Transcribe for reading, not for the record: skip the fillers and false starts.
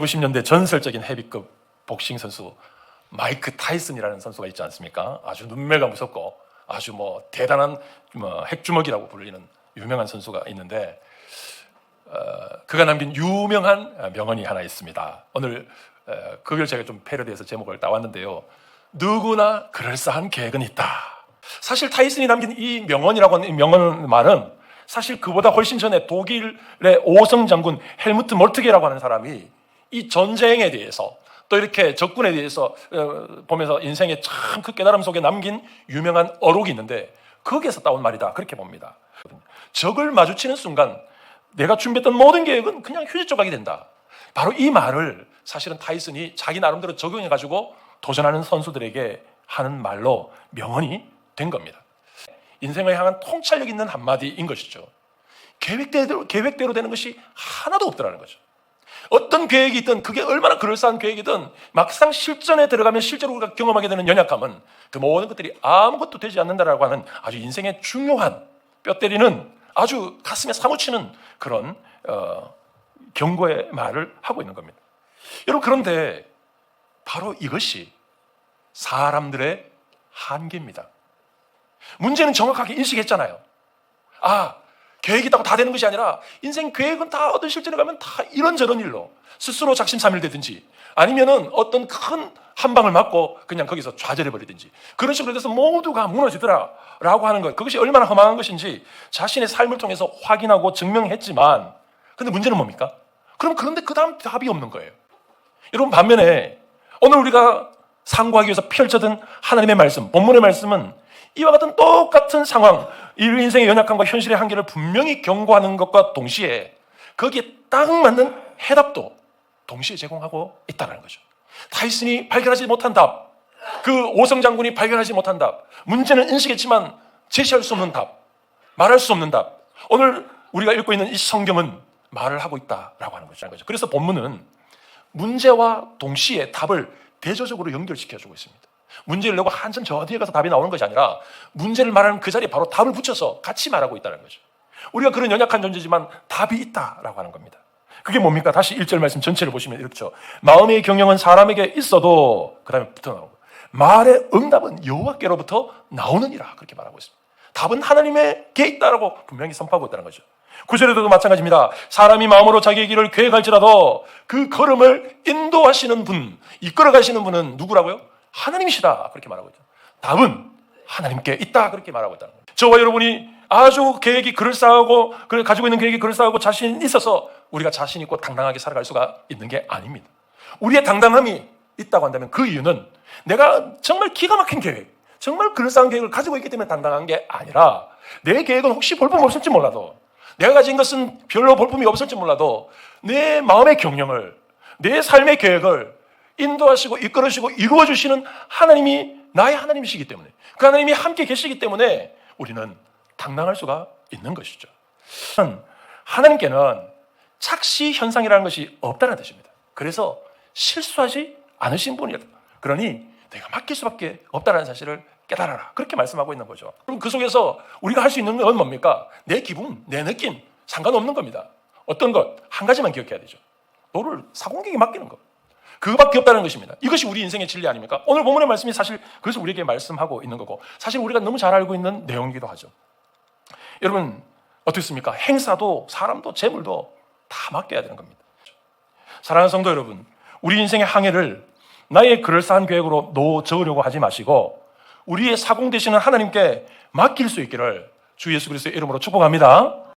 90년대 전설적인 헤비급 복싱 선수 마이크 타이슨이라는 선수가 있지 않습니까? 아주 눈매가 무섭고 아주 대단한 핵주먹이라고 불리는 유명한 선수가 있는데 그가 남긴 유명한 명언이 하나 있습니다. 오늘 그걸 제가 좀 패러디해서 제목을 따왔는데요. 누구나 그럴싸한 계획은 있다. 사실 타이슨이 남긴 이 명언이라고 하는 이 명언 말은 사실 그보다 훨씬 전에 독일의 5성 장군 헬무트 몰트게라고 하는 사람이 이 전쟁에 대해서 또 이렇게 적군에 대해서 보면서 인생의 참 그 깨달음 속에 남긴 유명한 어록이 있는데 거기에서 따온 말이다 그렇게 봅니다. 적을 마주치는 순간 내가 준비했던 모든 계획은 그냥 휴지 조각이 된다. 바로 이 말을 사실은 타이슨이 자기 나름대로 적용해가지고 도전하는 선수들에게 하는 말로 명언이 된 겁니다. 인생을 향한 통찰력 있는 한마디인 것이죠. 계획대로 되는 것이 하나도 없더라는 거죠. 어떤 계획이 있든 그게 얼마나 그럴싸한 계획이든 막상 실전에 들어가면 실제로 우리가 경험하게 되는 연약함은 그 모든 것들이 아무것도 되지 않는다라고 하는 아주 인생의 중요한 뼈 때리는 아주 가슴에 사무치는 그런 경고의 말을 하고 있는 겁니다. 여러분, 그런데 바로 이것이 사람들의 한계입니다. 문제는 정확하게 인식했잖아요. 계획이 있다고 다 되는 것이 아니라 인생 계획은 다 어떤 실전에 가면 다 이런저런 일로 스스로 작심삼일되든지 아니면은 어떤 큰 한 방을 맞고 그냥 거기서 좌절해버리든지 그런 식으로 돼서 모두가 무너지더라라고 하는 것, 그것이 얼마나 허망한 것인지 자신의 삶을 통해서 확인하고 증명했지만 근데 문제는 뭡니까? 그런데 그 다음 답이 없는 거예요. 여러분, 반면에 오늘 우리가 상고하기 위해서 펼쳐든 하나님의 말씀, 본문의 말씀은 이와 같은 똑같은 상황, 인생의 연약함과 현실의 한계를 분명히 경고하는 것과 동시에 거기에 딱 맞는 해답도 동시에 제공하고 있다는 거죠. 타이슨이 발견하지 못한 답, 그 오성 장군이 발견하지 못한 답, 문제는 인식했지만 제시할 수 없는 답, 말할 수 없는 답, 오늘 우리가 읽고 있는 이 성경은 말을 하고 있다라고 하는 거죠. 그래서 본문은 문제와 동시에 답을 대조적으로 연결시켜주고 있습니다. 문제를 내고 한참 저 뒤에 가서 답이 나오는 것이 아니라 문제를 말하는 그 자리에 바로 답을 붙여서 같이 말하고 있다는 거죠. 우리가 그런 연약한 존재지만 답이 있다라고 하는 겁니다. 그게 뭡니까? 다시 1절 말씀 전체를 보시면 이렇죠. 마음의 경영은 사람에게 있어도 그 다음에 붙어 나오고 말의 응답은 여호와께로부터 나오느니라 그렇게 말하고 있습니다. 답은 하나님에게 있다라고 분명히 선포하고 있다는 거죠. 9절에도 마찬가지입니다. 사람이 마음으로 자기의 길을 계획할지라도 그 걸음을 인도하시는 분, 이끌어가시는 분은 누구라고요? 하나님이시다 그렇게 말하고 있죠. 답은 하나님께 있다 그렇게 말하고 있다는 거예요. 저와 여러분이 아주 계획이 그럴싸하고 가지고 있는 계획이 그럴싸하고 자신 있어서 우리가 자신 있고 당당하게 살아갈 수가 있는 게 아닙니다. 우리의 당당함이 있다고 한다면 그 이유는 내가 정말 기가 막힌 계획, 정말 그럴싸한 계획을 가지고 있기 때문에 당당한 게 아니라 내 계획은 혹시 볼품 없을지 몰라도 내가 가진 것은 별로 볼품이 없을지 몰라도 내 마음의 경영을, 내 삶의 계획을 인도하시고 이끌으시고 이루어주시는 하나님이 나의 하나님이시기 때문에 그 하나님이 함께 계시기 때문에 우리는 당당할 수가 있는 것이죠. 하나님께는 착시 현상이라는 것이 없다는 뜻입니다. 그래서 실수하지 않으신 분이다. 그러니 내가 맡길 수밖에 없다는 사실을 깨달아라. 그렇게 말씀하고 있는 거죠. 그럼 그 속에서 우리가 할 수 있는 건 뭡니까? 내 기분, 내 느낌 상관없는 겁니다. 어떤 것? 한 가지만 기억해야 되죠. 너를 사공에게 맡기는 것. 그거밖에 없다는 것입니다. 이것이 우리 인생의 진리 아닙니까? 오늘 본문의 말씀이 사실 그것을 우리에게 말씀하고 있는 거고 사실 우리가 너무 잘 알고 있는 내용이기도 하죠. 여러분, 어떻습니까? 행사도 사람도 재물도 다 맡겨야 되는 겁니다. 사랑하는 성도 여러분, 우리 인생의 항해를 나의 그럴싸한 계획으로 놓으려고 하지 마시고 우리의 사공 되시는 하나님께 맡길 수 있기를 주 예수 그리스도의 이름으로 축복합니다.